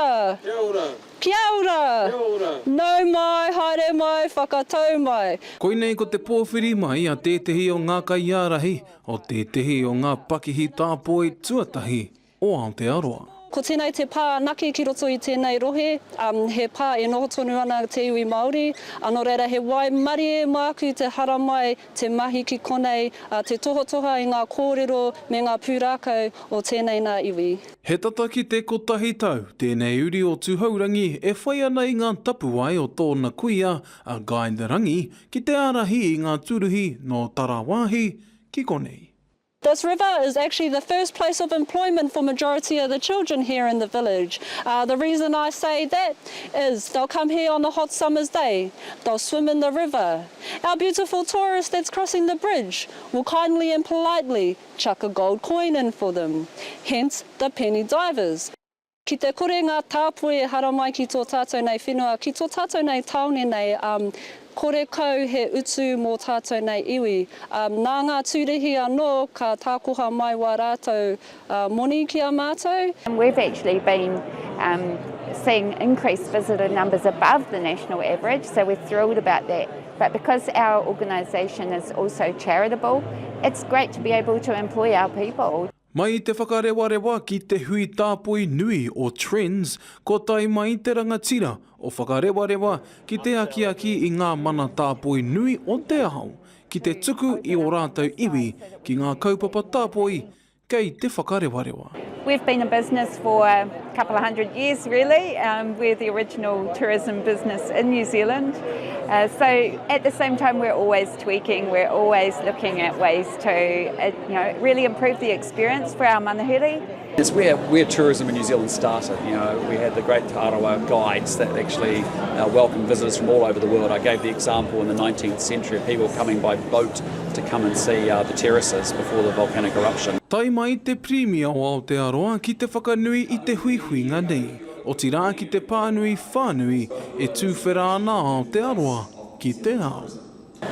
ora. Kia ora. Kia ora. Kia ora. Nau mai, haere mai, whakatau mai. Koinei ko te pōwhiri mai a tētehi o ngā kaiārahi, o tētehi o ngā pakihi tāpoi tuatahi o Aotearoa. Ko tēnei te pā naki ki roto i tēnei rohe, he pā e noho tonu ana te Iwi Māori, anō reira he wai mari e māku te hara mai, te mahi ki konei, te tohotoha i ngā kōrero me ngā pūrākau o tēnei nā iwi. He tata ki te kotahi tau, tēnei uri o tūhaurangi e whai ana i ngā tapuai o tōna kuia a Gainderangi ki te arahi i ngā turuhi no Tarawāhi ki konei. This river is actually the first place of employment for majority of the children here in the village. The reason I say that is they'll come here on a hot summer's day, they'll swim in the river. Our beautiful tourist that's crossing the bridge will kindly and politely chuck a gold coin in for them, hence the penny divers. Ki te kore ngā tāpoi e hara mai ki tō tātou nei whenua, ki tō tātou nei taone nei, kore kau he utu mō tātou nei iwi. Nā ngā tūrehi anō, ka tākoha mai wā rātou moni ki a mātou. And we've actually been seeing increased visitor numbers above the national average, so we're thrilled about that. But because our organisation is also charitable, it's great to be able to employ our people. Mai I te whakarewarewa ki te hui tāpoi nui o TRENZ, ko tai mai te rangatira o whakarewarewa ki te aki i ngā mana tāpoi nui o te ahau, ki te tuku I o rātou iwi ki ngā kaupapa tāpoi kei te whakarewarewa. We've been in business for a couple of hundred years really. We're the original tourism business in New Zealand. So at the same time we're always tweaking, we're always looking at ways to really improve the experience for our manahiri. It's where tourism in New Zealand started. We had the great Tarawa guides that actually welcomed visitors from all over the world. I gave the example in the 19th century of people coming by boat to come and see the terraces before the volcanic eruption. Tai mai te premia o Aotearoa ki te whakanui I te huihuinga nei. O tira ki te pānui whānui e tūwhera ana Aotearoa ki te ao.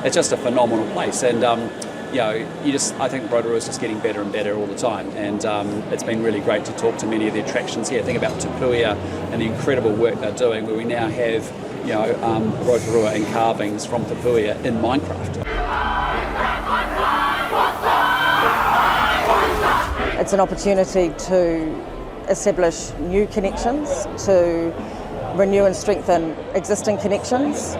It's just a phenomenal place, and I think Rotorua is just getting better and better all the time, and it's been really great to talk to many of the attractions here. Think about Te Puia and the incredible work they're doing, where we now have Rotorua and carvings from Te Puia in Minecraft. It's an opportunity to establish new connections, to renew and strengthen existing connections,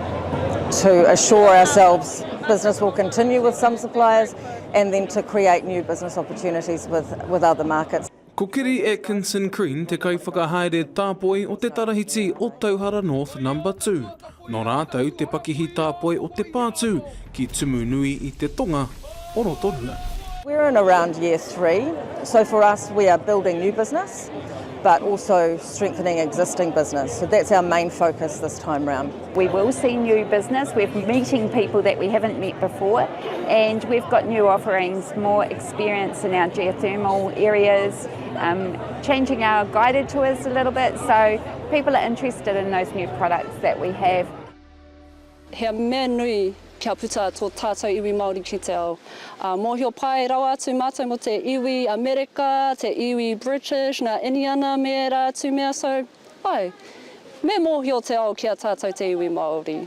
to assure ourselves business will continue with some suppliers, and then to create new business opportunities with other markets. Ko Kiri Atkinson Green te kaiwhakahaere tāpoi o te tarahiti o Tauhara North No. 2. Nō rātou te pakihi tāpoi o te pātū ki tumu nui I te tonga o Rotorua. We're in around year 3, so for us we are building new business, but also strengthening existing business. So that's our main focus this time round. We will see new business, we're meeting people that we haven't met before, and we've got new offerings, more experience in our geothermal areas, changing our guided tours a little bit, so people are interested in those new products that we have. He mea nui kia puta tō tātou iwi Māori ki te ao. Mōhio pai rawa atu mātou mo te iwi Amerika, te iwi British, nā Indiana mea rā atu mea, so me mōhio te ao kia tātou te iwi Māori.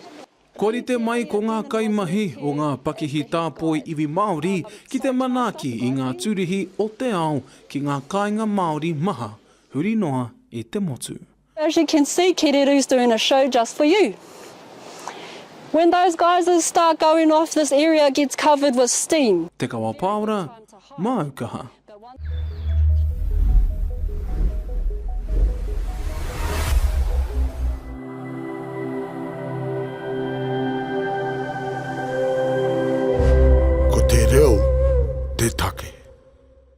Korite mai ko ngā kaimahi o ngā pakihi tāpoi iwi Māori ki te manaki I ngā tūrihi o te ao ki ngā kāinga Māori maha, huri noa I te motu. As you can see, Kereru's doing a show just for you. When those geysers start going off, this area gets covered with steam. Te Kawa Paora, Aukaha.